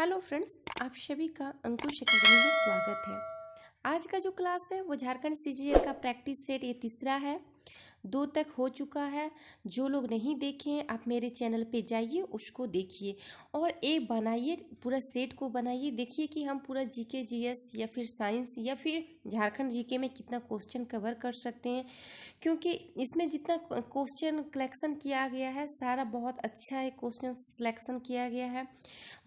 Hello friends, आप सभी का अंकुश एकेडमी में स्वागत है। आज का जो क्लास है वो झारखंड सीजीएल का प्रैक्टिस सेट ये तीसरा है। 2 तक हो चुका है। जो लोग नहीं देखे हैं आप मेरे चैनल पे जाइए, उसको देखिए और एक बनाइए, पूरा सेट को बनाइए। देखिए कि हम पूरा जीके जीएस या फिर साइंस या फिर झारखंड जीके में कितना क्वेश्चन कवर कर सकते हैं, क्योंकि इसमें जितना क्वेश्चन कलेक्शन किया गया है सारा बहुत अच्छा है। क्वेश्चन सिलेक्शन किया गया है,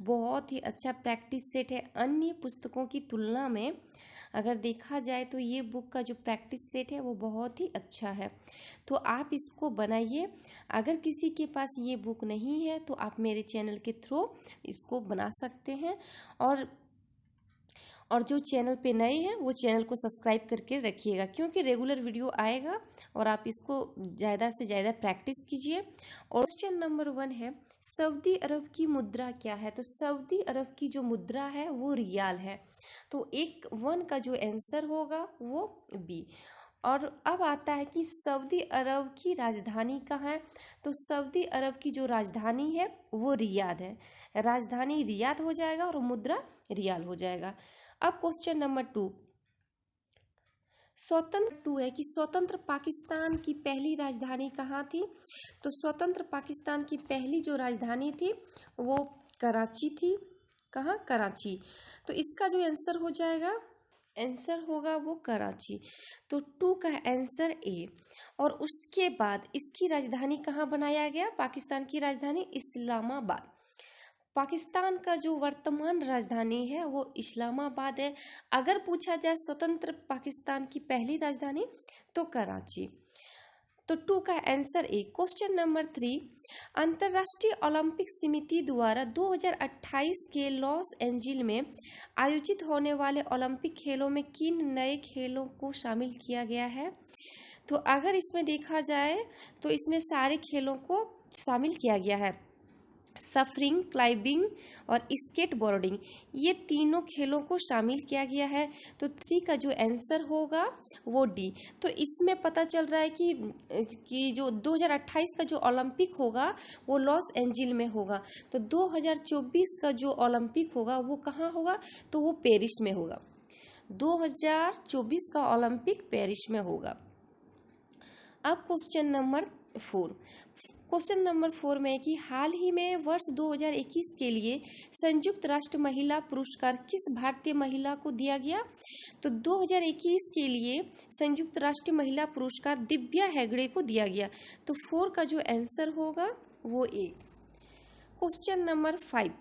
बहुत ही अच्छा प्रैक्टिस सेट है। अन्य पुस्तकों की तुलना में अगर देखा जाए तो ये बुक का जो प्रैक्टिस सेट है वो बहुत ही अच्छा है, तो आप इसको बनाइए। अगर किसी के पास ये बुक नहीं है तो आप मेरे चैनल के थ्रू इसको बना सकते हैं। और जो चैनल पे नए हैं वो चैनल को सब्सक्राइब करके रखिएगा, क्योंकि रेगुलर वीडियो आएगा और आप इसको ज़्यादा से ज़्यादा प्रैक्टिस कीजिए। और क्वेश्चन नंबर 1 है, सऊदी अरब की मुद्रा क्या है? तो सऊदी अरब की जो मुद्रा है वो रियाल है, तो 1 का जो आंसर होगा वो बी। और अब आता है कि सऊदी अरब की राजधानी कहाँ है? तो सऊदी अरब की जो राजधानी है वो रियाद है। राजधानी रियाद हो जाएगा और मुद्रा रियाल हो जाएगा। अब क्वेश्चन नंबर 2, स्वतंत्र 2 है कि स्वतंत्र पाकिस्तान की पहली राजधानी कहाँ थी? तो स्वतंत्र पाकिस्तान की पहली जो राजधानी थी वो कराची थी। कहाँ? कराची। तो इसका जो आंसर हो जाएगा, आंसर होगा वो कराची। तो 2 का आंसर ए। और उसके बाद इसकी राजधानी कहाँ बनाया गया? पाकिस्तान की राजधानी इस्लामाबाद। पाकिस्तान का जो वर्तमान राजधानी है वो इस्लामाबाद है। अगर पूछा जाए स्वतंत्र पाकिस्तान की पहली राजधानी तो कराची। तो 2 का आंसर ए। क्वेश्चन नंबर 3, अंतर्राष्ट्रीय ओलंपिक समिति द्वारा 2028 के लॉस एंजिल में आयोजित होने वाले ओलंपिक खेलों में किन नए खेलों को शामिल किया गया है? तो अगर इसमें देखा जाए तो इसमें सारे खेलों को शामिल किया गया है। सफरिंग, क्लाइंबिंग और स्केट बोर्डिंग, ये तीनों खेलों को शामिल किया गया है। तो 3 का जो आंसर होगा वो डी। तो इसमें पता चल रहा है कि जो 2028 का जो ओलंपिक होगा वो लॉस एंजिल में होगा। तो 2024 का जो ओलंपिक होगा वो कहाँ होगा? तो वो पेरिस में होगा। 2024 का ओलंपिक पेरिस में होगा। अब क्वेश्चन नंबर 4, क्वेश्चन नंबर 4 में कि हाल ही में वर्ष 2021 के लिए संयुक्त राष्ट्र महिला पुरस्कार किस भारतीय महिला को दिया गया? तो 2021 के लिए संयुक्त राष्ट्र महिला पुरस्कार दिव्या हेगड़े को दिया गया। तो 4 का जो आंसर होगा वो ए। क्वेश्चन नंबर 5,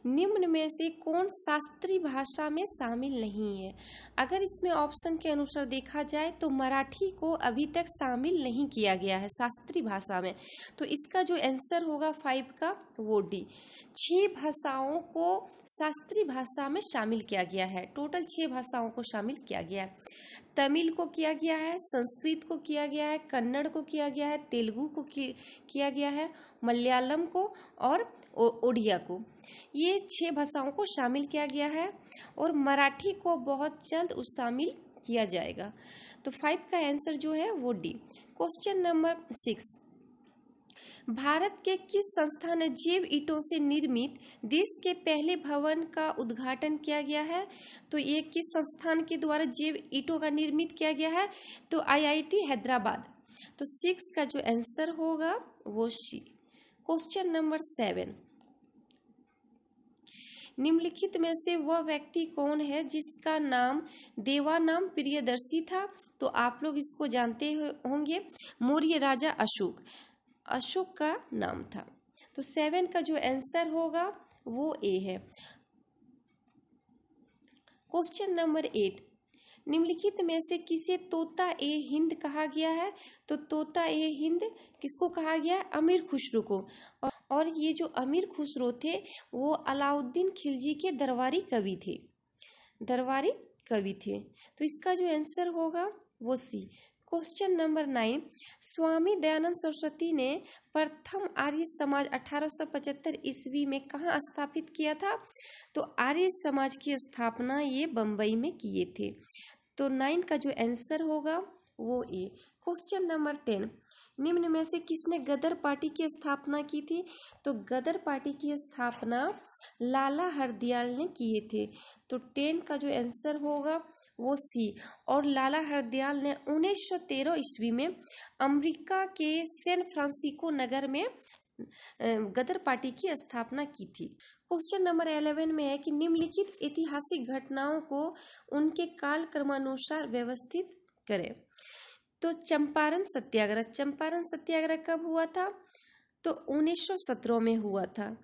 निम्न में से कौन शास्त्रीय भाषा में शामिल नहीं है? अगर इसमें ऑप्शन के अनुसार देखा जाए तो मराठी को अभी तक शामिल नहीं किया गया है शास्त्रीय भाषा में। तो इसका जो आंसर होगा 5 का वो डी। 6 भाषाओं को शास्त्रीय भाषा में शामिल किया गया है। टोटल 6 भाषाओं को शामिल किया गया है। तमिल को किया गया है, संस्कृत को किया गया है, कन्नड़ को किया गया है, तेलुगु को किया गया है, मलयालम को और ओडिया को। ये 6 भाषाओं को शामिल किया गया है और मराठी को बहुत जल्द उस शामिल किया जाएगा। तो 5 का आंसर जो है वो डी। क्वेश्चन नंबर 6, भारत के किस संस्था ने जैव ईंटों से निर्मित देश के पहले भवन का उद्घाटन किया गया है? तो ये किस संस्थान के द्वारा जैव ईंटों का निर्मित किया गया है? तो आईआईटी हैदराबाद। तो 6 का जो आंसर होगा वो सी। क्वेश्चन नंबर 7, निम्नलिखित में से वह व्यक्ति कौन है जिसका नाम देवानाम प्रियदर्शी था? तो आप लोग इसको जानते होंगे, मौर्य राजा अशोक का नाम था। तो 7 का जो आंसर होगा वो ए है। क्वेश्चन नंबर 8, निम्नलिखित में से किसे तोता ए हिंद कहा गया है? तो तोता ए हिंद किसको कहा गया है? अमीर खुसरो को। और ये जो अमीर खुसरो थे वो अलाउद्दीन खिलजी के दरबारी कवि थे। तो इसका जो आंसर होगा वो सी। क्वेश्चन नंबर 9, स्वामी दयानंद सरस्वती ने प्रथम आर्य समाज 1875 ईस्वी में कहाँ स्थापित किया था? तो आर्य समाज की स्थापना ये बम्बई में किए थे। तो 9 का जो आंसर होगा वो ए। क्वेश्चन नंबर 10, निम्न में से किसने गदर पार्टी की स्थापना की थी? तो गदर पार्टी की स्थापना लाला हरदयाल ने किए थे। तो 10 का जो आंसर होगा वो सी। और लाला हरदयाल ने 1913 ईस्वी में अमेरिका के सैन फ्रांसिस्को नगर में गदर पार्टी की स्थापना की थी। क्वेश्चन नंबर 11 में है कि निम्नलिखित ऐतिहासिक घटनाओं को उनके काल क्रमानुसार व्यवस्थित करें। तो चंपारण सत्याग्रह कब हुआ था? तो 1917 में हुआ था।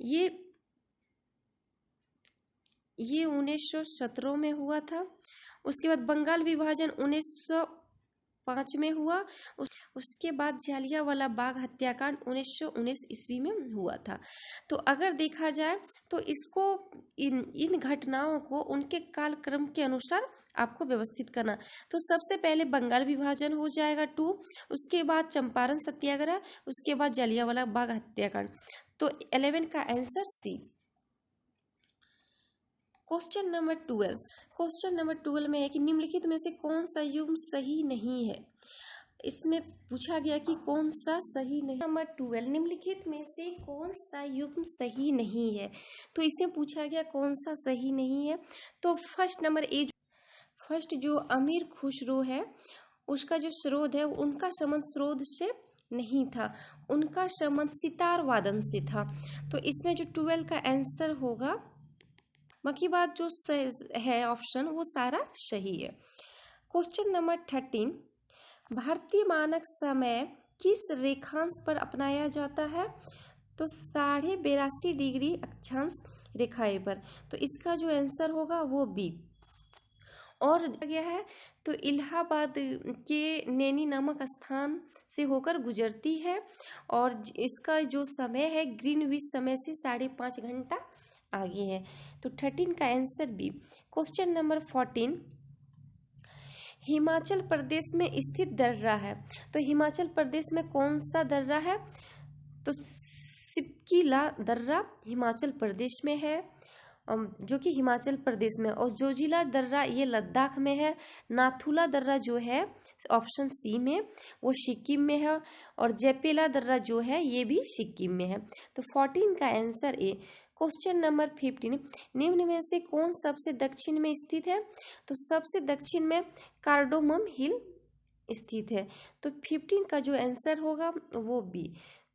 ये 1917 में हुआ था। उसके बाद बंगाल विभाजन 1905 में हुआ। उसके बाद जालियांवाला बाग हत्याकांड 1919 ईस्वी में हुआ था। तो अगर देखा जाए तो इसको इन घटनाओं को उनके कालक्रम के अनुसार आपको व्यवस्थित करना। तो सबसे पहले बंगाल विभाजन हो जाएगा 2, उसके बाद चंपारण सत्याग्रह, उसके बाद जालियांवाला बाग हत्याकांड। तो 11 का आंसर सी। क्वेश्चन नंबर 12 में है कि निम्नलिखित में से कौन सा युग्म सही नहीं है? इसमें पूछा गया कि कौन सा सही नहीं। नंबर 12, निम्नलिखित में से कौन सा युग्म सही नहीं है? तो इसमें पूछा गया कौन सा सही नहीं है। तो फर्स्ट जो अमीर खुसरो है उसका जो स्रोत है उनका संबंध स्रोत से नहीं था, उनका संबंध सितार वादन से था। तो इसमें जो 12 का आंसर होगा, बाकी बात जो है ऑप्शन वो सारा सही है। क्वेश्चन नंबर 13, भारतीय मानक समय किस रेखांश पर अपनाया जाता है? तो 82.5 डिग्री अक्षांश रेखाएं पर। तो इसका जो आंसर होगा वो बी। और गया है तो इलाहाबाद के नैनी नामक स्थान से होकर गुजरती है और इसका जो समय है ग्रीनविच समय से 5.5 घंटा आगे है। तो 13 का answer B. Question number 14, Himachal Pradesh में स्थित दर्रा है। तो हिमाचल प्रदेश में कौन सा दर्रा है? तो सिपकीला दर्रा हिमाचल प्रदेश में है, जो कि हिमाचल प्रदेश में। और जोजिला दर्रा ये लद्दाख में है। नाथुला दर्रा जो है ऑप्शन सी में वो सिक्किम में है। और जेपेला दर्रा जो है ये भी सिक्किम में है। तो 14 का आंसर ए। क्वेश्चन नंबर 15, निम्न में से कौन सबसे दक्षिण में स्थित है? तो सबसे दक्षिण में कार्डोमम हिल स्थित है। तो 15 का जो आंसर होगा वो बी।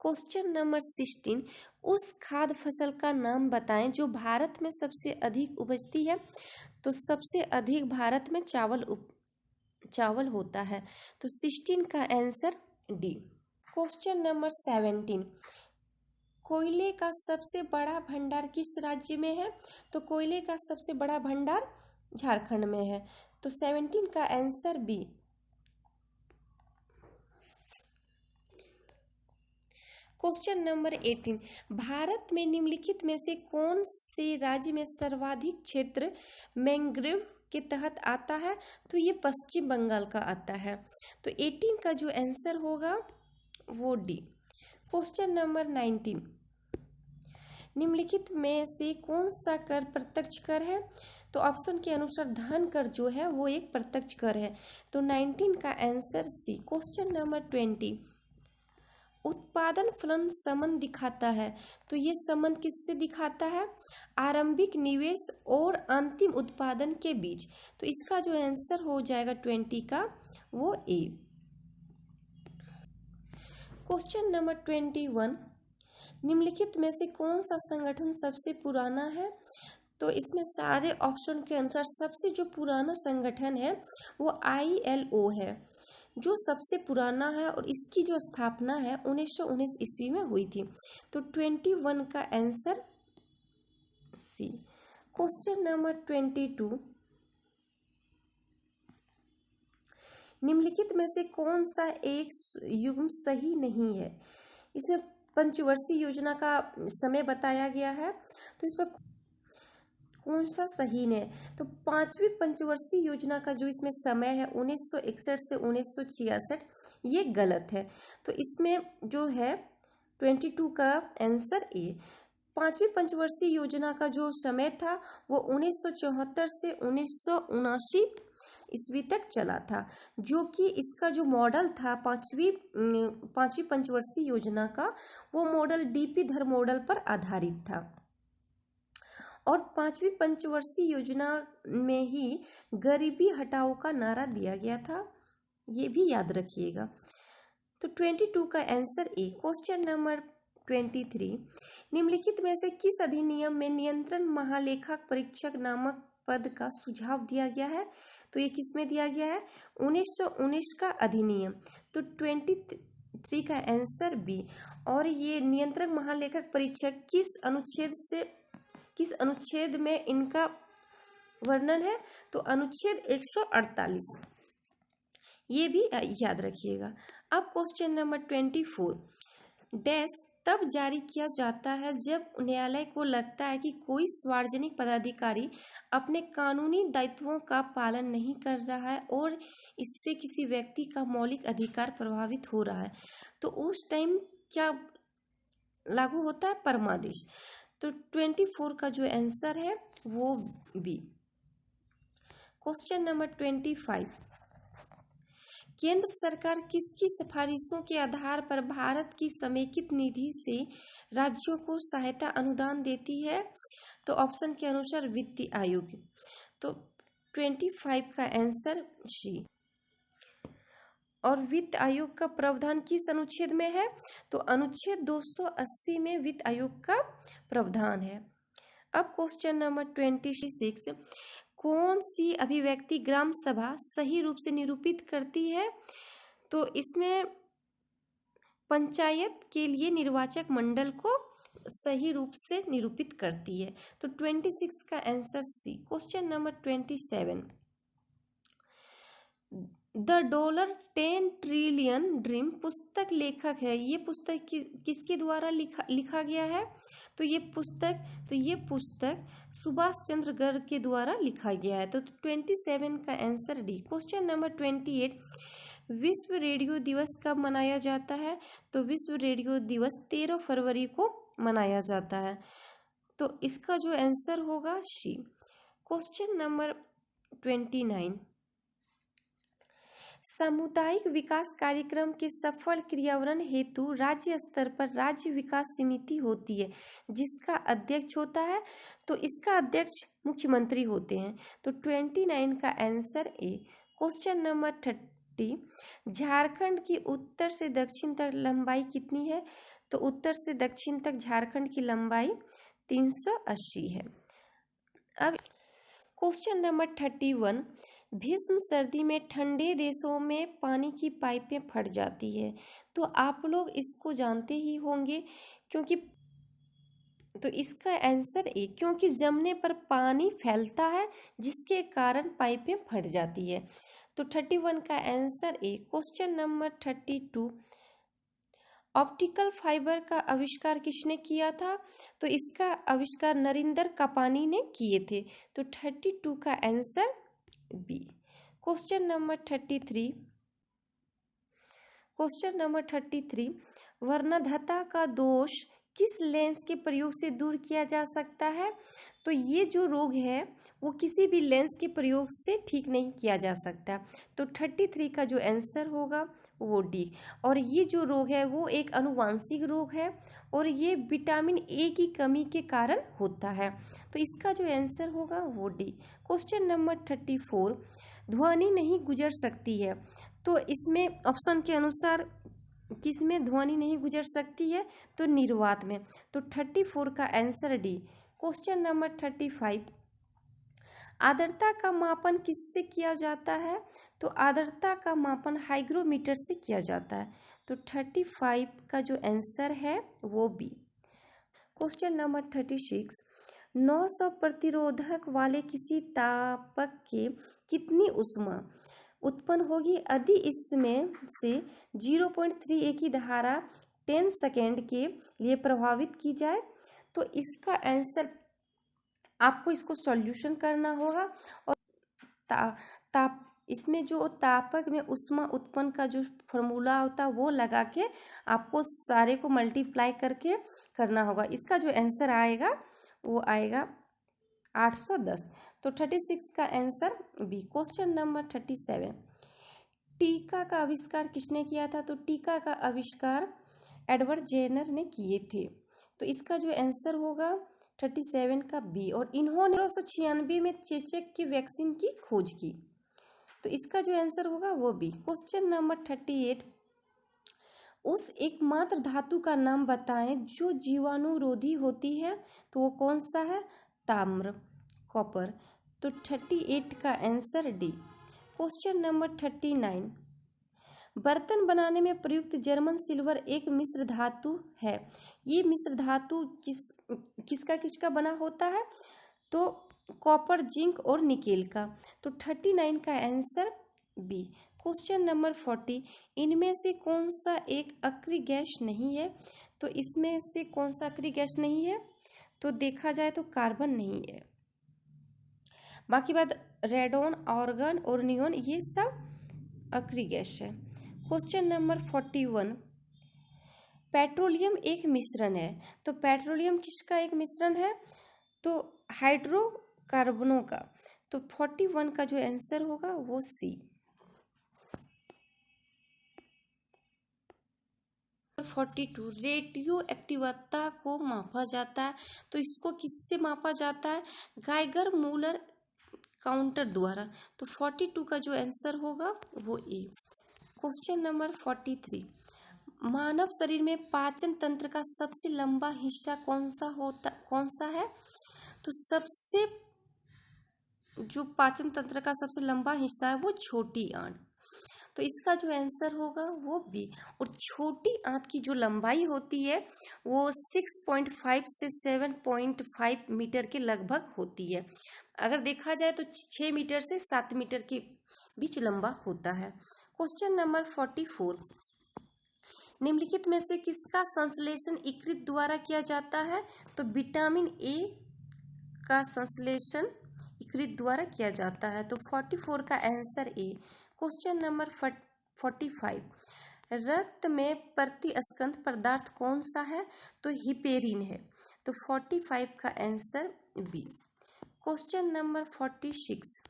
क्वेश्चन नंबर 16, उस खाद्य फसल का नाम बताएं जो भारत में सबसे अधिक उपजती है। तो सबसे अधिक भारत में चावल होता है। तो 16 का आंसर डी। क्वेश्चन नंबर 17, कोयले का सबसे बड़ा भंडार किस राज्य में है? तो कोयले का सबसे बड़ा भंडार झारखंड में है। तो 17 का आंसर बी। क्वेश्चन नंबर 18, भारत में निम्नलिखित में से कौन से राज्य में सर्वाधिक क्षेत्र मैंग्रोव के तहत आता है? तो ये पश्चिम बंगाल का आता है। तो 18 का जो आंसर होगा वो डी। क्वेश्चन नंबर 19, निम्नलिखित में से कौन सा कर प्रत्यक्ष कर है? तो ऑप्शन के अनुसार धन कर जो है वो एक प्रत्यक्ष कर है। तो 19 का आंसर सी। क्वेश्चन नंबर 20, उत्पादन फलन संबंध दिखाता है। तो ये संबंध किससे दिखाता है? आरंभिक निवेश और अंतिम उत्पादन के बीच। तो इसका जो आंसर हो जाएगा 20 का वो ए। क्वेश्चन नंबर 21, निम्नलिखित में से कौन सा संगठन सबसे पुराना है? तो इसमें सारे ऑप्शन के अनुसार सबसे जो पुराना संगठन है वो ILO है, जो सबसे पुराना है और इसकी जो स्थापना है 1919 ईस्वी में हुई थी। तो 21 का आंसर सी। क्वेश्चन नंबर 22, निम्नलिखित में से कौन सा एक युग्म सही नहीं है? इसमें पंचवर्षीय योजना का समय बताया गया है। तो इसमें कौन सा सही है? तो 5वीं पंचवर्षीय योजना का जो इसमें समय है 1961 से 1966 ये गलत है। तो इसमें जो है 22 का आंसर ए। पांचवी पंचवर्षीय योजना का जो समय था वो 1974 से 1979 ईस्वी तक चला था, जो कि इसका जो मॉडल था पांचवी पंचवर्षीय योजना का, वो मॉडल डीपी धर मॉडल पर आधारित था। और पांचवी पंचवर्षीय योजना में ही गरीबी हटाओ का नारा दिया गया था, ये भी याद रखिएगा। तो 22 का आंसर ए। क्वेश्चन नंबर 23, निम्नलिखित में से किस अधिनियम में नियंत्रण महालेखा परीक्षक नामक पद का सुझाव दिया गया है? तो ये किस में दिया गया है? 1919 का अधिनियम। तो 23 का आंसर बी। और ये नियंत्रक महालेखक परीक्षक किस अनुच्छेद में इनका वर्णन है? तो अनुच्छेद 148, ये भी याद रखिएगा। अब क्वेश्चन नंबर 24, डैश तब जारी किया जाता है जब न्यायालय को लगता है कि कोई सार्वजनिक पदाधिकारी अपने कानूनी दायित्वों का पालन नहीं कर रहा है और इससे किसी व्यक्ति का मौलिक अधिकार प्रभावित हो रहा है। तो उस टाइम क्या लागू होता है? परमादेश। तो 24 का जो आंसर है वो बी। क्वेश्चन नंबर 25, केंद्र सरकार किसकी सिफारिशों के आधार पर भारत की समेकित निधि से राज्यों को सहायता अनुदान देती है? तो ऑप्शन के अनुसार वित्त आयोग। तो 25 का आंसर सी। और वित्त आयोग का प्रावधान किस अनुच्छेद में है? तो अनुच्छेद 280 में वित्त आयोग का प्रावधान है। अब क्वेश्चन नंबर 26, कौन सी अभिव्यक्ति ग्राम सभा सही रूप से निरूपित करती है? तो इसमें पंचायत के लिए निर्वाचक मंडल को सही रूप से निरूपित करती है। तो 26 का answer C. Question number 27, the $10 trillion dream पुस्तक लेखक है, ये पुस्तक किसके द्वारा लिखा गया है? तो ये पुस्तक सुभाष चंद्र गर्ग के द्वारा लिखा गया है। तो 27 का आंसर डी। क्वेश्चन नंबर 28, विश्व रेडियो दिवस कब मनाया जाता है? तो विश्व रेडियो दिवस 13 फरवरी को मनाया जाता है। तो इसका जो आंसर होगा सी। क्वेश्चन नंबर 29, सामुदायिक विकास कार्यक्रम के सफल क्रियान्वयन हेतु राज्य स्तर पर राज्य विकास समिति होती है, जिसका अध्यक्ष होता है। तो इसका अध्यक्ष मुख्यमंत्री होते हैं। तो 29 का answer A. Question number 30, Jharkhand की उत्तर से दक्षिण तक लंबाई कितनी है? तो उत्तर से दक्षिण तक झारखंड की लंबाई 380 है। अब क्वेश्चन नंबर 31, भीषण सर्दी में ठंडे देशों में पानी की पाइपें फट जाती है। तो आप लोग इसको जानते ही होंगे, क्योंकि तो इसका आंसर ए, क्योंकि जमने पर पानी फैलता है जिसके कारण पाइपें फट जाती है। तो 31 का answer A. Question number 32, optical fibre का आविष्कार किसने किया था? तो इसका आविष्कार नरेंद्र कापानी ने किए थे। तो 32 का आंसर बी। क्वेश्चन नंबर 33, वर्णद्धता का दोष किस लेंस के प्रयोग से दूर किया जा सकता है? तो ये जो रोग है वो किसी भी लेंस के प्रयोग से ठीक नहीं किया जा सकता। तो 33 का जो आंसर होगा वो डी। और ये जो रोग है वो एक आनुवांशिक रोग है और ये विटामिन ए की कमी के कारण होता है। तो इसका जो आंसर होगा वो डी। क्वेश्चन नंबर 34, ध्वनि नहीं गुजर सकती है। तो इसमें ऑप्शन के अनुसार किस में ध्वनि नहीं गुजर सकती है? तो निर्वात में। तो 34 का आंसर डी। क्वेश्चन नंबर 35, आर्द्रता का मापन किससे किया जाता है? तो आर्द्रता का मापन हाइग्रोमीटर से किया जाता है। तो 35 का जो आंसर है वो बी। क्वेश्चन नंबर 36, 900 प्रतिरोधक वाले किसी तापक के कितनी ऊष्मा उत्पन्न होगी यदि इसमें से 0.38 की धारा 10 सेकेंड के लिए प्रभावित की जाए? तो इसका आंसर आपको इसको सॉल्यूशन करना होगा और इसमें जो तापक में ऊष्मा उत्पन्न का जो फॉर्मूला होता है वो लगा के आपको सारे को मल्टीप्लाई करके करना होगा। इसका जो आंसर आएगा वो आएगा 810। तो 36 का आंसर बी। क्वेश्चन नंबर 37, टीका का आविष्कार किसने किया था? तो टीका का आविष्कार एडवर्ड जेनर ने किए थे। तो इसका जो आंसर होगा 37 का बी। और इन्होंने 1996 में चेचक की वैक्सीन की खोज की। तो इसका जो आंसर होगा वो बी। क्वेश्चन नंबर 38, उस एकमात्र धातु का नाम बताएं जो जीवाणुरोधी होती है। तो वो कौन सा है? ताम्र, कॉपर। तो 38 का आंसर डी। क्वेश्चन नंबर 39, बर्तन बनाने में प्रयुक्त जर्मन सिल्वर एक मिश्र धातु है। ये मिश्र धातु किसका बना होता है? तो कॉपर, जिंक और निकेल का। तो 39 का आंसर बी। क्वेश्चन नंबर 40, इनमें से कौन सा एक अक्रिय गैस नहीं है? तो इसमें से कौन सा अक्रिय गैस नहीं है? तो देखा जाए तो कार्बन नहीं है। बाकी बात रेडोन, आर्गन और नियोन ये सब अक्रिय गैस है। क्वेश्चन नंबर 41, पेट्रोलियम एक मिश्रण है। तो पेट्रोलियम किसका एक मिश्रण है? तो हाइड्रोकार्बनों का। तो 41 का जो आंसर होगा वो सी। 42, रेडियो एक्टिवता को मापा जाता है। तो इसको किससे मापा जाता है? गाइगर मूलर काउंटर द्वारा। तो 42 का जो आंसर होगा वो ए। क्वेश्चन नंबर 43, मानव शरीर में पाचन तंत्र का सबसे लंबा हिस्सा कौन सा है? तो सबसे जो पाचन तंत्र का सबसे लंबा हिस्सा है वो छोटी आंत। तो इसका जो आंसर होगा वो बी। और छोटी आंत की जो लंबाई होती है वो 6.5 से 7.5 मीटर के लगभग होती है। अगर देखा जाए तो 6 मीटर से 7 मीटर के बीच लंबा होता है। क्वेश्चन नंबर 44, निम्नलिखित में से किसका संश्लेषण यकृत द्वारा किया जाता है? तो विटामिन ए का संश्लेषण यकृत द्वारा किया जाता है। तो 44 का आंसर ए। क्वेश्चन नंबर 45, रक्त में प्रतिस्कंद पदार्थ कौन सा है? तो हिपेरिन है। तो 45 का आंसर बी। क्वेश्चन नंबर 46,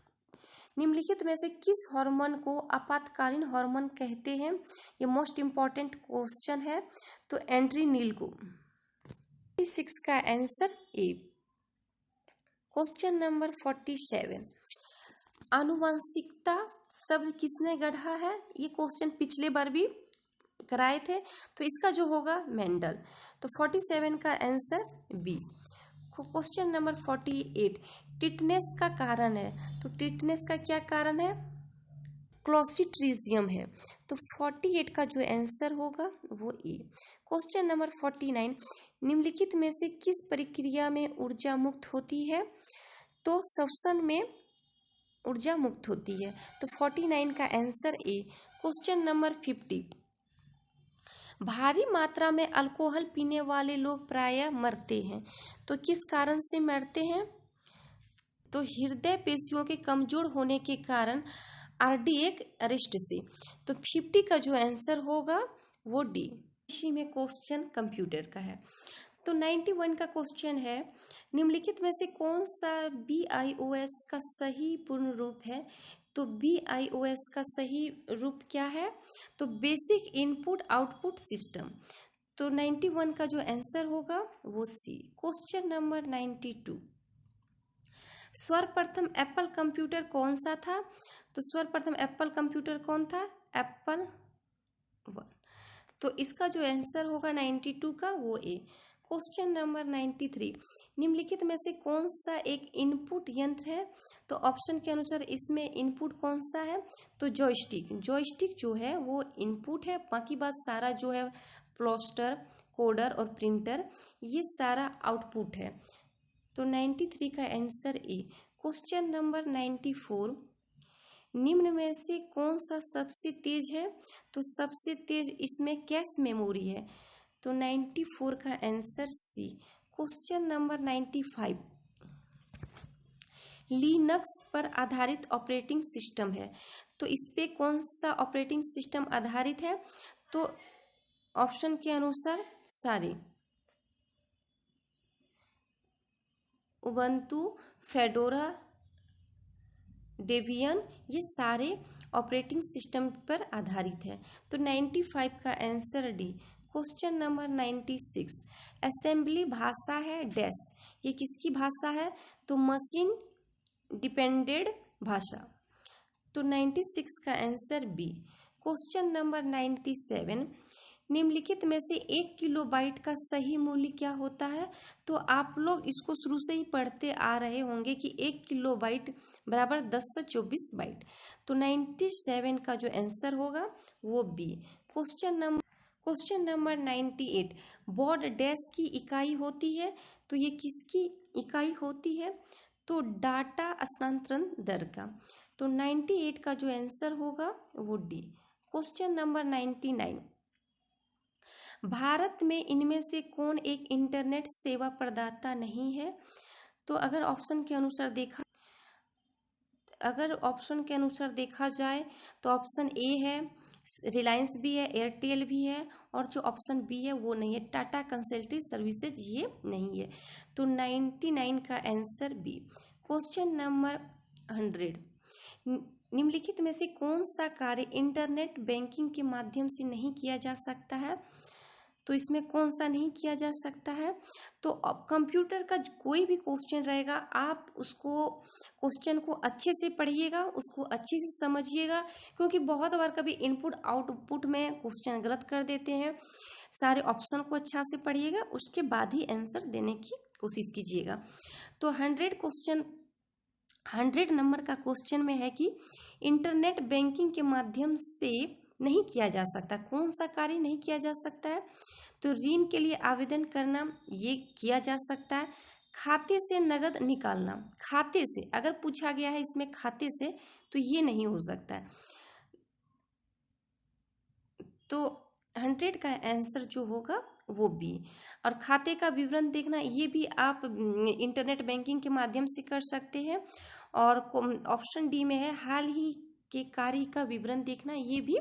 निम्नलिखित में से किस हार्मोन को आपातकालीन हार्मोन कहते हैं? ये मोस्ट इंपॉर्टेंट क्वेश्चन है। तो एड्रेनलिन को। 46 का आंसर ए। क्वेश्चन नंबर 47, आनुवंशिकता शब्द किसने गढ़ा है? ये क्वेश्चन पिछले बार भी कराए थे। तो इसका जो होगा मेंडल। तो 47 का answer B. Question number 48, tetanus का कारण है। तो टिटनेस का क्या कारण है? क्लोस्ट्रीडियम है। तो 48 का जो आंसर होगा वो ए। क्वेश्चन नंबर 49, निम्नलिखित में से किस प्रक्रिया में ऊर्जा मुक्त होती है? तो श्वसन में ऊर्जा मुक्त होती है। तो 49 का आंसर ए। क्वेश्चन नंबर 50, भारी मात्रा में अल्कोहल पीने वाले लोग प्रायः मरते हैं। तो किस कारण से मरते हैं? तो हृदय पेशियों के कमजोर होने के कारण, कार्डियक अरेस्ट से। तो 50 का जो आंसर होगा वो डी। इसी में क्वेश्चन कंप्यूटर का है। तो 91 का क्वेश्चन है, निम्नलिखित में से कौन सा BIOS का सही पूर्ण रूप है? तो BIOS का सही रूप क्या है? तो बेसिक इनपुट आउटपुट सिस्टम। तो 91 का जो आंसर होगा वो सी। क्वेश्चन नंबर 92, सर्वप्रथम एप्पल कंप्यूटर कौन सा था? तो सर्वप्रथम एप्पल कंप्यूटर कौन था? एप्पल 1। तो इसका जो आंसर होगा 92 का वो ए। क्वेश्चन नंबर 93, निम्नलिखित में से कौन सा एक इनपुट यंत्र है? तो ऑप्शन के अनुसार इसमें इनपुट कौन सा है? तो जॉयस्टिक। जॉयस्टिक जो है वो इनपुट है, बाकी बात सारा जो है प्रोसेसर, कोडर और प्रिंटर ये सारा आउटपुट है। तो 93 का आंसर ए। क्वेश्चन नंबर 94, निम्न में से कौन सा सबसे तेज है? तो सबसे तेज इसमें कैश मेमोरी है। तो 94 का answer C. Question number 95, Linux पर आधारित ऑपरेटिंग सिस्टम है। तो इस पे कौन सा ऑपरेटिंग सिस्टम आधारित है? तो ऑप्शन के अनुसार सारे उबंटू, फेडोरा, डेबियन, ये सारे ऑपरेटिंग सिस्टम पर आधारित है। तो 95 का answer D. Question number 96, assembly भाषा है डैश, ये किसकी भाषा है? तो मशीन डिपेंडेंट भाषा। तो 96 का आंसर बी। क्वेश्चन नंबर 97, निम्नलिखित में से 1 किलोबाइट का सही मूल्य क्या होता है? तो आप लोग इसको शुरू से ही पढ़ते आ रहे होंगे कि 1 किलोबाइट बराबर 1024 बाइट। तो 97 का जो आंसर होगा वो B. Question number 98, baud dash की इकाई होती है, तो ये किसकी इकाई होती है? तो डाटा स्थानांतरण दर का। तो 98 का जो आंसर होगा वो डी। क्वेश्चन नंबर 99, भारत में इनमें से कौन एक इंटरनेट सेवा प्रदाता नहीं है? तो अगर ऑप्शन के अनुसार देखा जाए तो ऑप्शन ए है, रिलायंस भी है, एयरटेल भी है, और जो ऑप्शन बी है वो नहीं है, टाटा कंसल्टेंसी सर्विसेज, ये नहीं है। तो 99 का आंसर बी। क्वेश्चन नंबर 100, निम्नलिखित में से कौन सा कार्य इंटरनेट बैंकिंग के माध्यम से नहीं किया जा सकता है? तो इसमें कौन सा नहीं किया जा सकता है? तो अब कंप्यूटर का कोई भी क्वेश्चन रहेगा, आप उसको क्वेश्चन को अच्छे से पढ़िएगा, उसको अच्छे से समझिएगा, क्योंकि बहुत बार कभी इनपुट आउटपुट में क्वेश्चन गलत कर देते हैं। सारे ऑप्शन को अच्छा से पढ़िएगा, उसके बाद ही आंसर देने की कोशिश कीजिएगा। तो 100 नंबर का क्वेश्चन में है कि इंटरनेट बैंकिंग के माध्यम से नहीं किया जा सकता, कौन सा कार्य नहीं किया जा सकता है? तो ऋण के लिए आवेदन करना ये किया जा सकता है। खाते से नगद निकालना, खाते से अगर पूछा गया है इसमें खाते से, तो ये नहीं हो सकता है। तो 100 का आंसर जो होगा वो बी। और खाते का विवरण देखना, ये भी आप इंटरनेट बैंकिंग के माध्यम से कर सकते हैं। और ऑप्शन डी में है हाल ही के कार्य का विवरण देखना, ये भी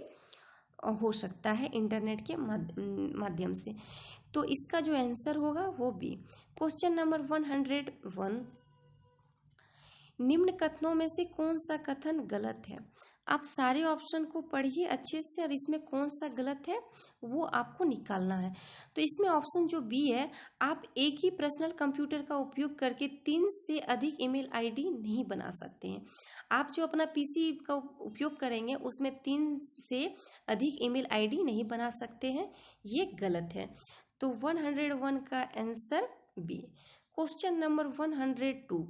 हो सकता है इंटरनेट के माध्यम से। तो इसका जो आंसर होगा वो बी। क्वेश्चन नंबर 101, निम्न कथनों में से कौन सा कथन गलत है? आप सारे ऑप्शन को पढ़िए अच्छे से, और इसमें कौन सा गलत है वो आपको निकालना है। तो इसमें ऑप्शन जो बी है, आप एक ही पर्सनल कंप्यूटर का उपयोग करके 3 से अधिक ईमेल आईडी नहीं बना सकते हैं। आप जो अपना पीसी का उपयोग करेंगे उसमें 3 से अधिक ईमेल आईडी नहीं बना सकते हैं, ये गलत है। तो 101 का आंसर बी। क्वेश्चन नंबर 102,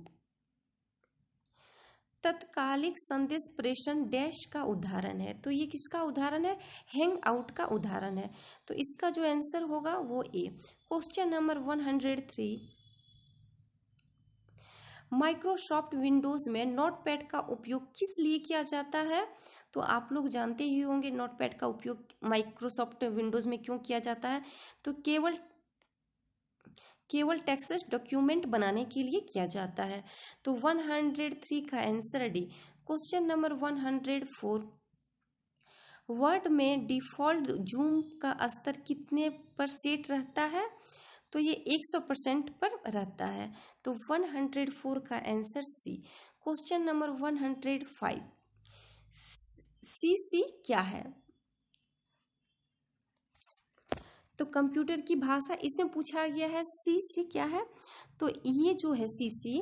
तत्कालिक संदेश प्रेषण डैश का उदाहरण है, तो ये किसका उदाहरण है? हैंग आउट का उदाहरण है। तो इसका जो आंसर होगा वो ए। क्वेश्चन नंबर 103, माइक्रोसॉफ्ट विंडोज में नोटपैड का उपयोग किस लिए किया जाता है? तो आप लोग जानते ही होंगे नोटपैड का उपयोग माइक्रोसॉफ्ट विंडोज में क्यों किया जाता है। तो केवल टेक्स्ट डॉक्यूमेंट बनाने के लिए किया जाता है। तो 103 का answer D. Question number 104, word में डिफॉल्ट जूम का स्तर कितने पर सेट रहता है? तो ये 100% पर रहता है। तो 104 का answer C. Question number 105, CC क्या है? तो कंप्यूटर की भाषा, इसमें पूछा गया है सीसी क्या है। तो ये जो है सीसी,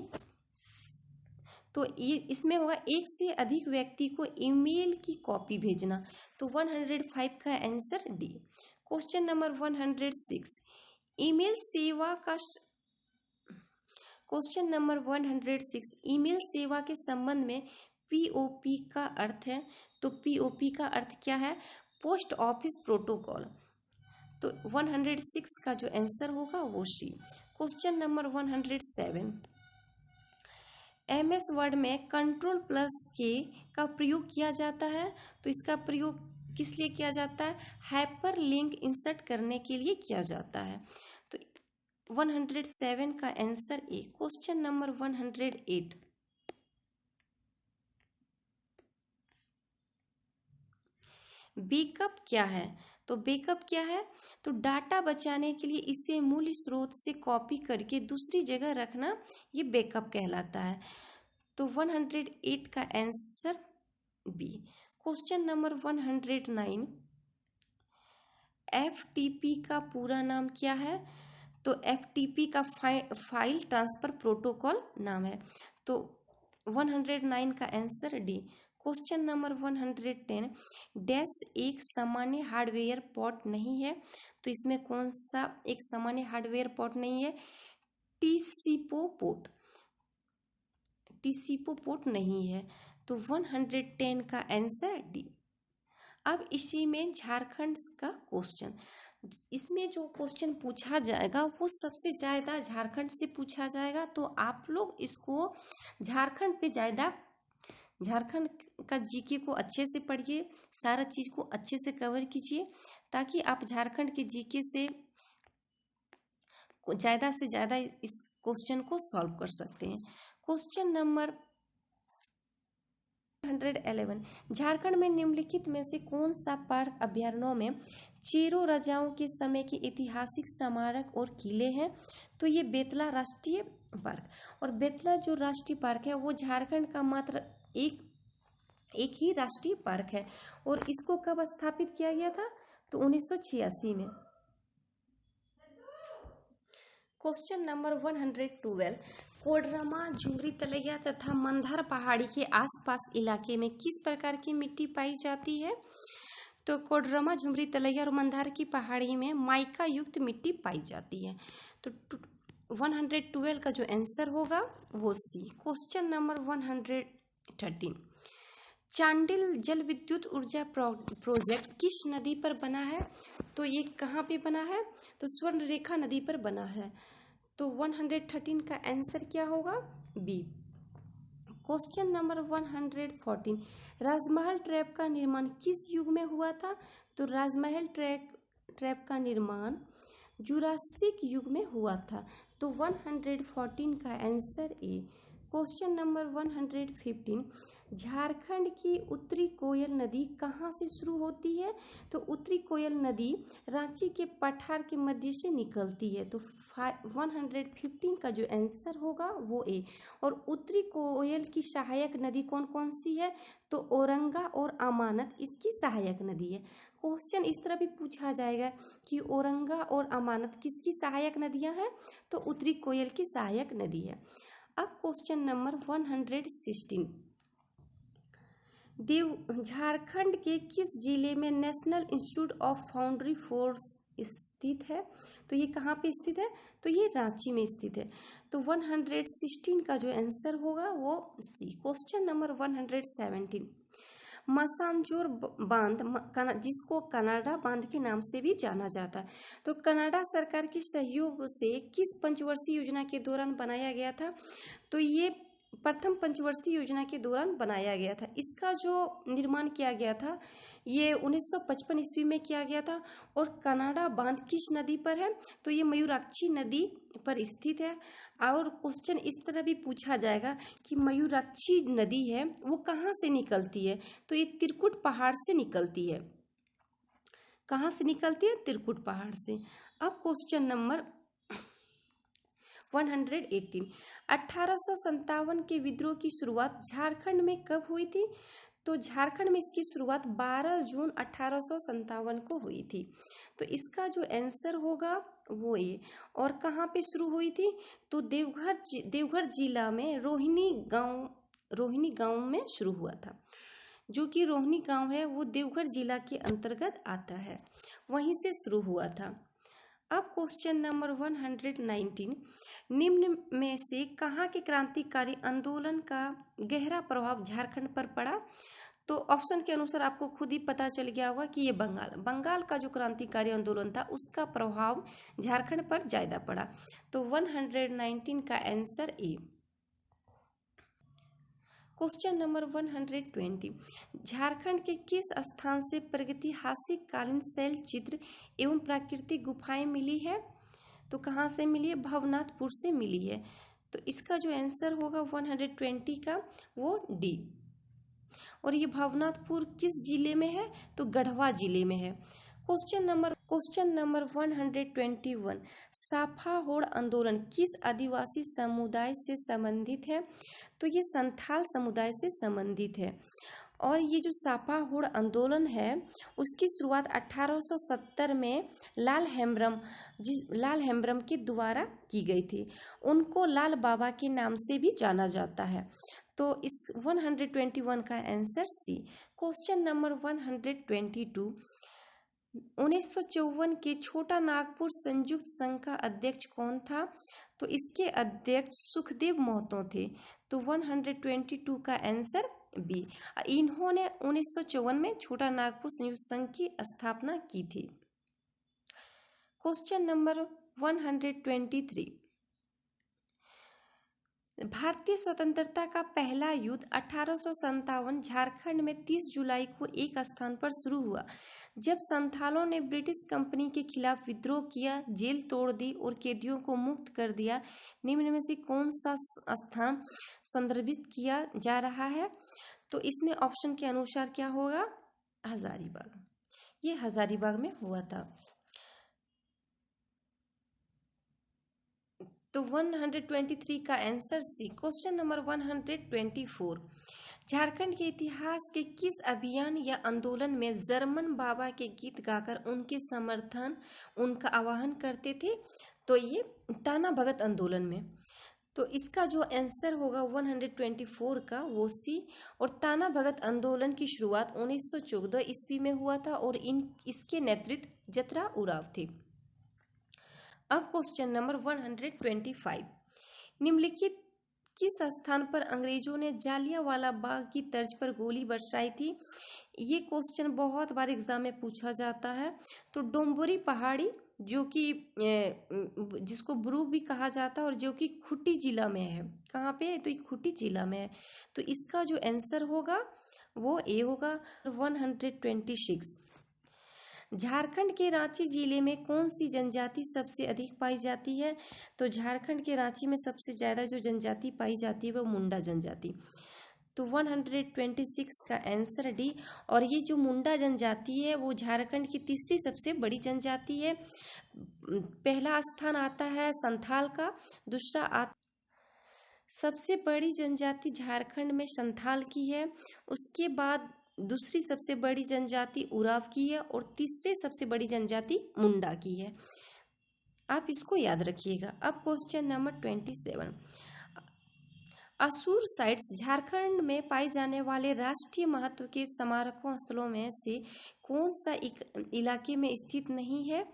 तो ये इसमें होगा एक से अधिक व्यक्ति को ईमेल की कॉपी भेजना। तो 105 का answer D. Question number 106, email सेवा का क्वेश्चन नंबर 106, ईमेल सेवा के संबंध में पीओपी का अर्थ है। तो पीओपी का अर्थ क्या है? Post office protocol. तो 106 का जो आंसर होगा वो सी। क्वेश्चन नंबर 107, एमएस वर्ड में Ctrl+K का प्रयोग किया जाता है। तो इसका प्रयोग किस लिए किया जाता है? हाइपर लिंक इंसर्ट करने के लिए किया जाता है। तो 107 का answer A. Question number 108, backup क्या है? तो बैकअप क्या है? तो डाटा बचाने के लिए इसे मूल स्रोत से कॉपी करके दूसरी जगह रखना, ये बैकअप कहलाता है। तो 108 का answer B. Question number 109, FTP का पूरा नाम क्या है? तो एफटीपी का फाइल ट्रांसफर प्रोटोकॉल नाम है। तो 109 का answer D. Question number 110, dash एक सामान्य हार्डवेयर पोर्ट नहीं है। तो इसमें कौन सा एक सामान्य हार्डवेयर पोर्ट नहीं है? टीसीपो पोर्ट, टीसीपो पोर्ट नहीं है। तो 110 का आंसर डी। अब इसी में झारखंड का क्वेश्चन, इसमें जो क्वेश्चन पूछा जाएगा वो सबसे ज़्यादा झारखंड से पूछा जाएगा। तो आप लोग इसको झारखंड पे ज़्यादा, झारखंड का जीके को अच्छे से पढ़िए, सारा चीज़ को अच्छे से कवर कीजिए, ताकि आप झारखंड के जीके से ज़्यादा इस क्वेश्चन को सॉल्व कर सकते हैं। क्वेश्चन नंबर 111, झारखंड में निम्नलिखित में से कौन सा पार्क अभ्यारण्यों में चेरो राजाओं के समय के ऐतिहासिक स्मारक और किले हैं? तो ये बेतला राष्ट्रीय पार्क, और बेतला जो राष्ट्रीय पार्क है वो झारखंड का मात्र एक ही राष्ट्रीय पार्क है। और इसको कब स्थापित किया गया था? तो 1986 में। क्वेश्चन नंबर 112, कोडरमा, झुमरी तलैया तथा मंदार पहाड़ी के आसपास इलाके में किस प्रकार की मिट्टी पाई जाती है? तो कोडरमा, झुमरी तलैया और मंदार की पहाड़ी में माइका युक्त मिट्टी पाई जाती है। तो 112 का जो आंसर होगा वो सी। क्वेश्चन नंबर 113, चांडिल जल विद्युत ऊर्जा प्रोजेक्ट किस नदी पर बना है? तो ये कहाँ पे बना है? तो स्वर्णरेखा नदी पर बना है। तो 113 का आंसर क्या होगा? बी। क्वेश्चन नंबर 114, राजमहल ट्रैप का निर्माण किस युग में हुआ था? तो राजमहल ट्रैप का निर्माण जुरासिक युग में हुआ था। तो 114 का answer A. Question number 115, Jharkhand की उत्तरी कोयल नदी कहाँ से शुरू होती है? तो उत्तरी कोयल नदी रांची के पठार के मध्य से निकलती है। तो 115 का जो आंसर होगा वो ए। और उत्तरी कोयल की सहायक नदी कौन कौन सी है? तो औरंगा और अमानत इसकी सहायक नदी है। क्वेश्चन इस तरह भी पूछा जाएगा कि औरंगा और अमानत किसकी सहायक नदियां हैं? तो उत्तरी कोयल की सहायक नदी है। अब क्वेश्चन नंबर 116, झारखंड के किस जिले में national institute of foundry force स्थित है? तो ये कहाँ पे स्थित है? तो ये रांची में स्थित है। तो 116 का जो आंसर होगा वो सी। क्वेश्चन नंबर 117, मसानजोर बांध, जिसको कनाडा बांध के नाम से भी जाना जाता है, तो कनाडा सरकार के सहयोग से किस पंचवर्षीय योजना के दौरान बनाया गया था? तो ये प्रथम पंचवर्षीय योजना के दौरान बनाया गया था। इसका जो निर्माण किया गया था ये 1955 ईस्वी में किया गया था। और कनाडा बांध किस नदी पर है? तो ये मयूराक्षी नदी पर स्थित है। और क्वेश्चन इस तरह भी पूछा जाएगा कि मयूराक्षी नदी है वो कहाँ से निकलती है? तो ये त्रिकुट पहाड़ से निकलती है। कहाँ से निकलती है? त्रिकुट पहाड़ से। अब क्वेश्चन नंबर 118, 1857 के विद्रोह की शुरुआत झारखंड में कब हुई थी? तो झारखंड में इसकी शुरुआत 12 जून 1857 को हुई थी। तो इसका जो आंसर होगा वो ये। और कहाँ पे शुरू हुई थी? तो देवघर जिला में रोहिणी गांव में शुरू हुआ था। जो कि रोहिणी गांव है वो देवघर जिला के अंतर्गत आता है, वहीं से शुरू हुआ था। अब क्वेश्चन नंबर 119, निम्न में से कहाँ के क्रांतिकारी आंदोलन का गहरा प्रभाव झारखंड पर पड़ा? तो ऑप्शन के अनुसार आपको खुद ही पता चल गया होगा कि ये बंगाल का जो क्रांतिकारी आंदोलन था उसका प्रभाव झारखंड पर ज्यादा पड़ा। तो 119 का answer A. Question number 120, Jharkhand के किस स्थान से प्रागैतिहासिक कालीन शैल चित्र एवं प्राकृतिक गुफाएं मिली है? तो कहाँ से मिली है? भवनाथपुर से मिली है। तो इसका जो आंसर होगा 120 का वो डी। और ये भवनाथपुर किस जिले में है? तो गढ़वा जिले में है। क्वेश्चन नंबर 121, साफाहोड़ आंदोलन किस आदिवासी समुदाय से संबंधित है? तो ये संथाल समुदाय से संबंधित है। और ये जो साफाहोड़ आंदोलन है उसकी शुरुआत 1870 में लाल हेम्ब्रम के द्वारा की गई थी। उनको लाल बाबा के नाम से भी जाना जाता है। तो इस 121 का आंसर सी। क्वेश्चन नंबर 122, 1954 के छोटा नागपुर संयुक्त संघ का अध्यक्ष कौन था? तो इसके अध्यक्ष सुखदेव महतो थे। तो 122 का आंसर बी। इन्होंने 1954 में छोटा नागपुर संयुक्त संघ की स्थापना की थी। क्वेश्चन नंबर 123, भारतीय स्वतंत्रता का पहला युद्ध 1857 झारखंड में 30 जुलाई को एक स्थान पर शुरू हुआ जब संथालों ने ब्रिटिश कंपनी के खिलाफ विद्रोह किया, जेल तोड़ दी और कैदियों को मुक्त कर दिया। निम्न में से कौन सा स्थान संदर्भित किया जा रहा है? तो इसमें ऑप्शन के अनुसार क्या होगा? हजारीबाग। ये हजारीबाग में हुआ था। तो 123 का answer C. Question number 124, Jharkhand के इतिहास के किस अभियान या आंदोलन में जर्मन बाबा के गीत गाकर उनका आह्वान करते थे? तो ये ताना भगत आंदोलन में। तो इसका जो आंसर होगा 124 का वो सी। और ताना भगत आंदोलन की शुरुआत 1914 ईस्वी में हुआ था और इसके नेतृत्व जतरा उराव थे। अब क्वेश्चन नंबर 125, निम्नलिखित किस स्थान पर अंग्रेजों ने जालियांवाला बाग की तर्ज पर गोली बरसाई थी? ये क्वेश्चन बहुत बार एग्जाम में पूछा जाता है। तो डोंबोरी पहाड़ी जो कि जिसको ब्रू भी कहा जाता है और जो कि खूंटी जिला में है। कहाँ पे है? तो ये खूंटी जिला में है। तो इसका जो आंसर होगा वो ए होगा। 126, झारखंड के रांची जिले में कौन सी जनजाति सबसे अधिक पाई जाती है? तो झारखंड के रांची में सबसे ज्यादा जो जनजाति पाई जाती है वो मुंडा जनजाति। तो 126 का आंसर डी। और ये जो मुंडा जनजाति है वो झारखंड की तीसरी सबसे बड़ी जनजाति है। पहला स्थान आता है संथाल का, दूसरा सबसे बड़ी जनजाति झारखंड में संथाल की है, उसके बाद दूसरी सबसे बड़ी जनजाति उराव की है और तीसरी सबसे बड़ी जनजाति मुंडा की है। आप इसको याद रखिएगा। अब क्वेश्चन नंबर 27, असुर साइट्स झारखंड में पाए जाने वाले राष्ट्रीय महत्व के स्मारकों स्थलों में से कौन सा इलाके में स्थित नहीं है?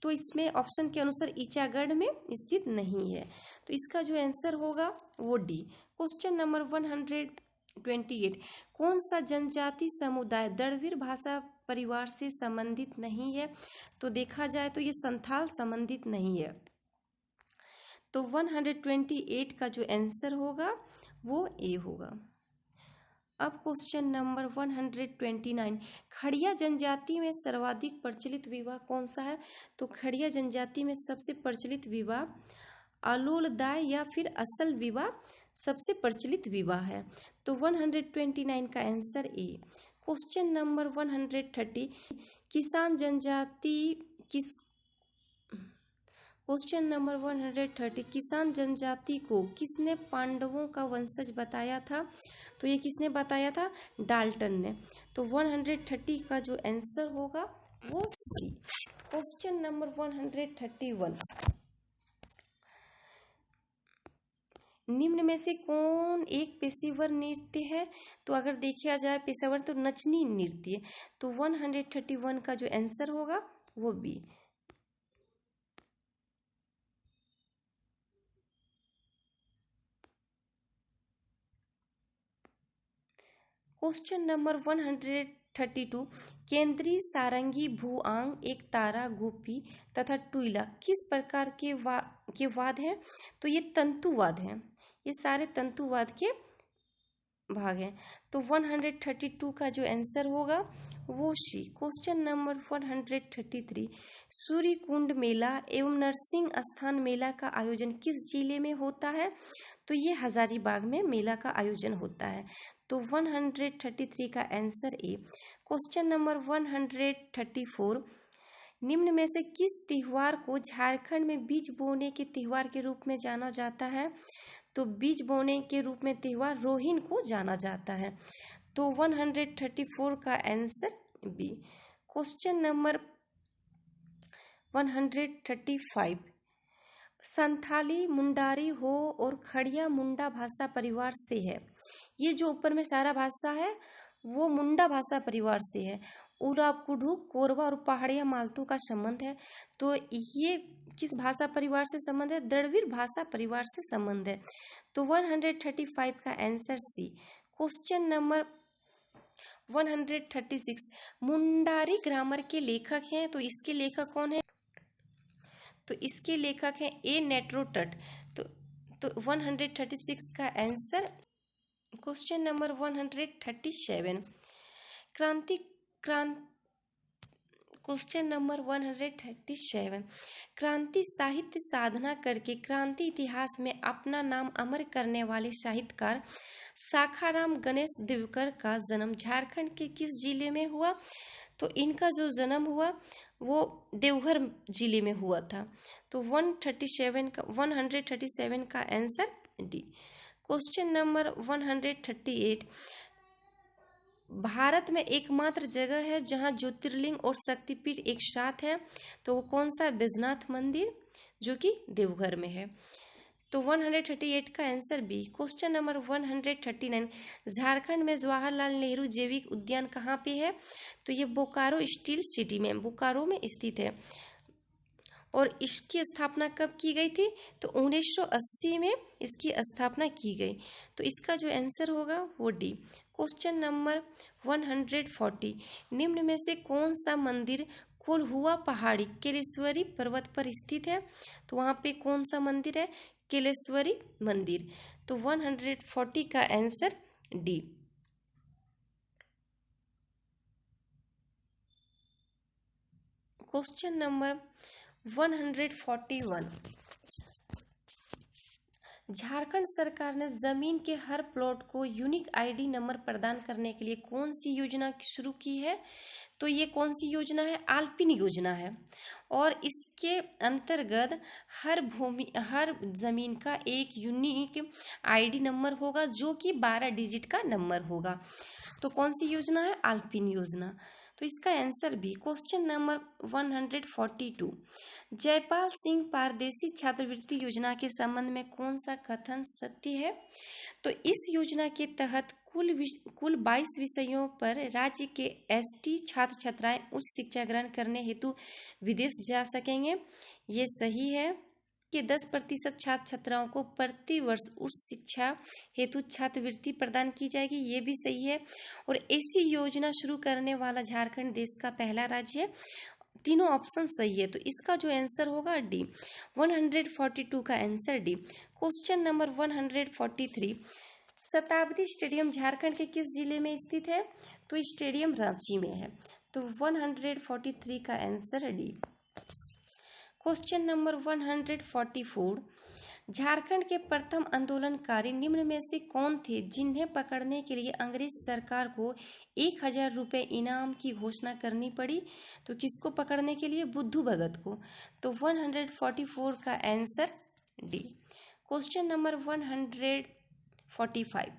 तो इसमें ऑप्शन के अनुसार ईचागढ़ में स्थित नहीं है। तो इसका जो आंसर होगा वो डी। क्वेश्चन नंबर 128, कौन सा जनजाति समुदाय द्रविड़ भाषा परिवार से संबंधित नहीं है? तो देखा जाए तो ये संथाल संबंधित नहीं है। तो 128 का जो आंसर होगा वो ए होगा। अब क्वेश्चन नंबर 129, खड़िया जनजाति में सर्वाधिक प्रचलित विवाह कौन सा है? तो खड़िया जनजाति में सबसे प्रचलित विवाह आलोलदाय या फिर असल विवाह सबसे प्रचलित विवाह है। तो 129 का आंसर ए। क्वेश्चन नंबर 130, किसान जनजाति किसान जनजाति को किसने पांडवों का वंशज बताया था? तो ये किसने बताया था? डाल्टन ने। तो 130 का जो आंसर होगा वो सी। क्वेश्चन नंबर 131, निम्न में से कौन एक पेशेवर नृत्य है? तो अगर देखा जाए पेशेवर तो नचनी नृत्य। तो 131 का जो आंसर होगा वो बी। क्वेश्चन नंबर 132, केंद्रीय सारंगी भुआंग एक तारा गोपी तथा टुईला किस प्रकार के वाद हैं? तो ये तंतुवाद हैं। ये सारे तंतुवाद के भाग हैं। तो 132 का जो आंसर होगा वो सी। क्वेश्चन नंबर 133, सूर्य कुंड मेला एवं नरसिंह स्थान मेला का आयोजन किस जिले में होता है? तो ये हजारीबाग में मेला का आयोजन होता है। तो तो 133 का आंसर ए। क्वेश्चन नंबर 134, निम्न में से किस त्योहार को झारखंड में बीज बोने के त्योहार के रूप में जाना जाता है? तो बीज बोने के रूप में त्योहार रोहिन को जाना जाता है। तो 134 का answer B. Question number 135, Santhali, Mundari, Ho और खड़िया मुंडा भाषा परिवार से है। ये जो ऊपर में सारा भाषा है वो मुंडा भाषा परिवार से है। उराव, कुडू, कोरबा और पहाड़िया मालतों का संबंध है। तो ये किस भाषा परिवार से संबंध है? द्रविड़ भाषा परिवार से संबंध है। तो 135 का answer C. Question number 136, Mundari grammar के लेखक हैं, तो इसके लेखक कौन है? तो इसके लेखक हैं ए नेट्रोटट। तो 136 का answer. Question number 137, question number 137, क्रांति साहित्य साधना करके क्रांति इतिहास में अपना नाम अमर करने वाले साहित्यकार शाखाराम गणेश दिवकर का जन्म झारखंड के किस जिले में हुआ? तो इनका जो जन्म हुआ वो देवघर जिले में हुआ था। तो 137 का answer D. Question number 138, Bharat में एकमात्र जगह है जहां ज्योतिर्लिंग और शक्तिपीठ एक साथ है, तो वो कौन सा? बैजनाथ मंदिर, जो कि देवघर में है। तो 138 का answer B. Question number 139, Jharkhand में जवाहरलाल नेहरू जैविक उद्यान कहाँ पे है? तो ये बोकारो स्टील सिटी में, बोकारो में स्थित है। और इसकी स्थापना कब की गई थी? तो 1980 में इसकी स्थापना की गई। तो इसका जो आंसर होगा वो डी। क्वेश्चन नंबर 140, निम्न में से कौन सा मंदिर कोल्हुआ पहाड़ी केलेश्वरी पर्वत पर स्थित है? तो वहाँ पे कौन सा मंदिर है? केलेश्वरी मंदिर। तो 140 का answer D. Question number 141, Jharkhand सरकार ने जमीन के हर प्लॉट को यूनिक आईडी नंबर प्रदान करने के लिए कौन सी योजना शुरू की है? तो ये कौन सी योजना है? आल्पिन योजना है। और इसके अंतर्गत हर जमीन का एक यूनिक आईडी नंबर होगा, जो कि 12 डिजिट का नंबर होगा। तो कौन सी योजना है? आल्पिन योजना। तो इसका आंसर भी। क्वेश्चन नंबर 142, जयपाल सिंह पारदेसी छात्रवृत्ति योजना के संबंध में कौन सा कथन सत्य है? तो इस योजना के तहत कुल 22 विषयों पर राज्य के एसटी छात्र छात्राएं उच्च शिक्षा ग्रहण करने हेतु विदेश जा सकेंगे। ये सही है कि 10% छात्र छात्राओं को प्रति वर्ष उच्च शिक्षा हेतु छात्रवृत्ति प्रदान की जाएगी। ये भी सही है। और ऐसी योजना शुरू करने वाला झारखंड देश का पहला राज्य है। तीनों ऑप्शन सही है। तो इसका जो आंसर होगा डी। 142 का आंसर डी। क्वेश्चन नंबर 143, शताब्दी स्टेडियम झारखंड के किस जिले में स्थित है? तो स्टेडियम रांची में है। तो 143 का answer D. Question number 144, Jharkhand के प्रथम आंदोलनकारी निम्न में से कौन थे जिन्हें पकड़ने के लिए अंग्रेज सरकार को 1000 रुपये इनाम की घोषणा करनी पड़ी? तो किसको पकड़ने के लिए? बुद्धू भगत को। तो 144 का आंसर डी। क्वेश्चन नंबर 145,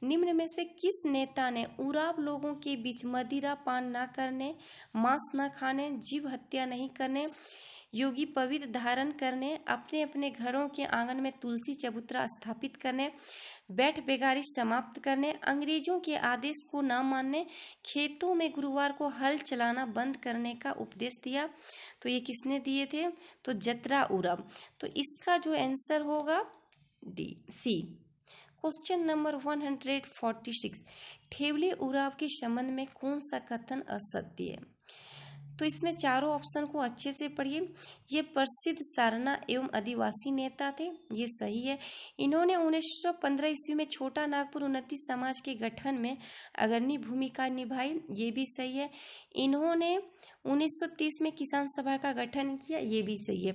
निम्न में से किस नेता ने उराव लोगों के बीच मदिरा पान न करने, मांस न खाने, जीव हत्या नहीं करने, योगी पवित्र धारण करने, अपने अपने घरों के आंगन में तुलसी चबूतरा स्थापित करने, बैठ बेगारी समाप्त करने, अंग्रेजों के आदेश को न मानने, खेतों में गुरुवार को हल चलाना बंद करने का उपदेश दिया? तो ये किसने दिए थे? तो जतरा उराव। तो इसका जो आंसर होगा डी सी। क्वेश्चन नंबर 146, ठेवले उराव के संबंध में कौन सा कथन असत्य है? तो इसमें चारों ऑप्शन को अच्छे से पढ़िए। ये प्रसिद्ध सारना एवं आदिवासी नेता थे, ये सही है। इन्होंने 1915 ईस्वी में छोटा नागपुर उन्नति समाज के गठन में अग्रणी भूमिका निभाई, ये भी सही है। इन्होंने 1930 में किसान सभा का गठन किया, ये भी सही है।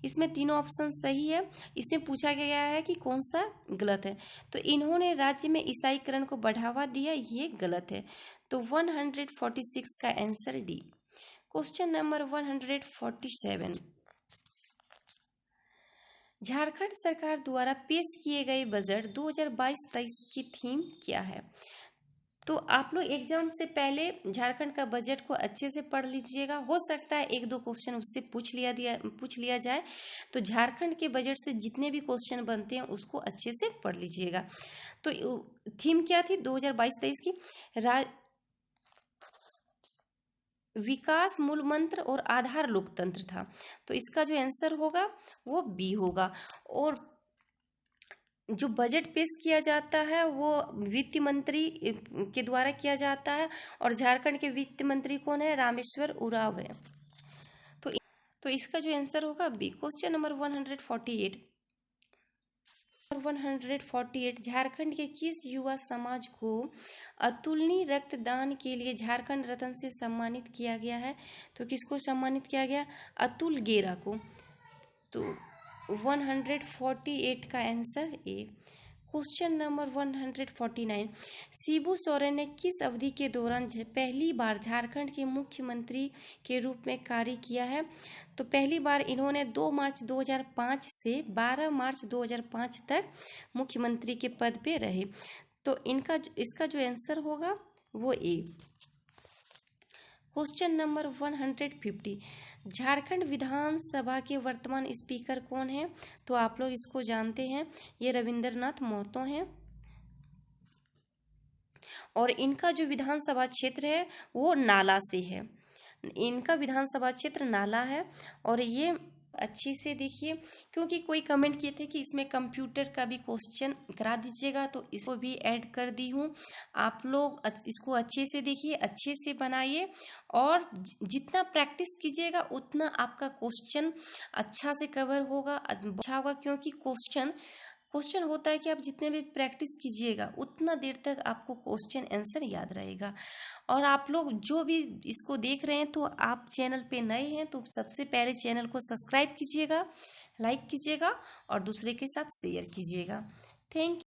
इसमें तीनों ऑप्शन सही है। इसमें पूछा गया है कि कौन सा गलत है, तो इन्होंने राज्य में ईसाईकरण को बढ़ावा दिया, ये गलत है। तो 146 का answer D. Question number 147, Jharkhand सरकार द्वारा पेश किए गए बजट 2022-23 की थीम क्या है? तो आप लोग एग्जाम से पहले झारखंड का बजट को अच्छे से पढ़ लीजिएगा। हो सकता है एक दो क्वेश्चन उससे पूछ लिया जाए, तो झारखंड के बजट से जितने भी क्वेश्चन बनते हैं उसको अच्छे से पढ़ लीजिएगा। तो थीम क्या थी 2022-23 की? विकास मूल मंत्र और आधार लोकतंत्र था। तो इसका जो आंसर होगा वो बी होगा। और जो बजट पेश किया जाता है वो वित्त मंत्री के द्वारा किया जाता है, और झारखंड के वित्त मंत्री कौन है? रामेश्वर उरांव है। तो इसका जो आंसर होगा बी। क्वेश्चन नंबर 148, झारखंड के किस युवा समाज को अतुलनीय रक्तदान के लिए झारखंड रत्न से सम्मानित किया गया है? तो किसको सम्मानित किया गया? अतुल गेरा को। तो 148 का answer A. Question number 149, Shibu Soren ने किस अवधि के दौरान पहली बार झारखंड के मुख्यमंत्री के रूप में कार्य किया है? तो पहली बार इन्होंने 2 मार्च 2005 से 12 मार्च 2005 तक मुख्यमंत्री के पद पे रहे। तो इसका जो आंसर होगा वो ए। क्वेश्चन नंबर 150, झारखंड विधानसभा के वर्तमान स्पीकर कौन है? तो आप लोग इसको जानते हैं, ये रविंद्रनाथ महतो हैं। और इनका जो विधानसभा क्षेत्र है वो नाला से है। इनका विधानसभा क्षेत्र नाला है। और ये अच्छे से देखिए, क्योंकि कोई कमेंट किए थे कि इसमें कंप्यूटर का भी क्वेश्चन करा दीजिएगा, तो इसको भी ऐड कर दी हूँ। आप लोग इसको अच्छे से देखिए, अच्छे से बनाइए, और जितना प्रैक्टिस कीजिएगा उतना आपका क्वेश्चन अच्छा से कवर होगा, अच्छा होगा। क्योंकि क्वेश्चन होता है कि आप जितने भी प्रैक्टिस कीजिएगा उतना देर तक आपको क्वेश्चन आंसर याद रहेगा। और आप लोग जो भी इसको देख रहे हैं, तो आप चैनल पे नए हैं तो सबसे पहले चैनल को सब्सक्राइब कीजिएगा, लाइक कीजिएगा और दूसरे के साथ शेयर कीजिएगा। Thank you.